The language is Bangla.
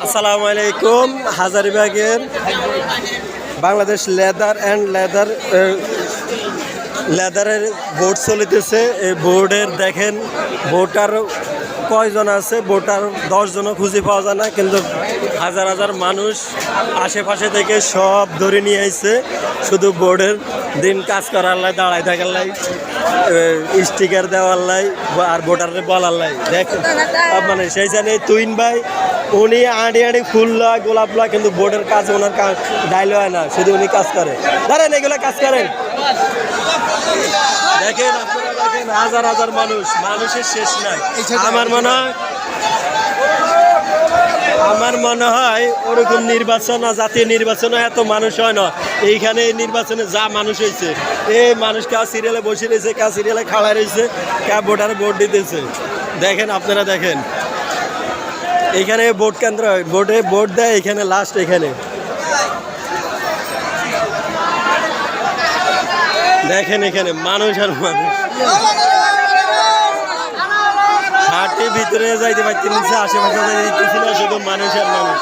আসসালামু আলাইকুম। হাজারীবাগের বাংলাদেশ লেদারের বোর্ড চলিতেছে। এই বোর্ডের দেখেন ভোটার কয়জন আছে, ভোটার 10 জনও খুঁজে পাওয়া যায় না, কিন্তু হাজার হাজার মানুষ আশেপাশে থেকে সব ধরে নিয়ে আইছে শুধু বোর্ডের দিন কাজ করার লাই, দাঁড়ায় থাকার লাই, স্টিকার দেওয়ার লাই আর ভোটারের বলার লাই। দেখেন মানে সেই জানে তুইন ভাই উনি আঁড়ি আঁড়ি ফুল লয়, গোলাপ লয়, কিন্তু বোর্ডের কাজ ওনার ডাইল হয় না, শুধু উনি কাজ করে। ধরেন এগুলো কাজ করেন। দেখেন আপনারা, দেখেন হাজার হাজার মানুষের শেষ নাই। আমার মনে হয় ওরকম নির্বাচন, জাতীয় নির্বাচনে এত মানুষ হয় না। এইখানে এই নির্বাচনে যা মানুষ হয়েছে, এই মানুষ কে সিরিয়ালে বসে রয়েছে, কে সিরিয়ালে খাড়া রয়েছে, কে ভোটারে ভোট দিতেছে। দেখেন আপনারা, দেখেন এখানে ভোট কেন্দ্র, ভোট দেয় এখানে, লাস্ট এখানে দেখেন, এখানে মানুষ আর মানুষ। হাটের ভিতরে যাইতে পারতেন, আশেপাশে যাইতেছিল শুধু মানুষ আর মানুষ।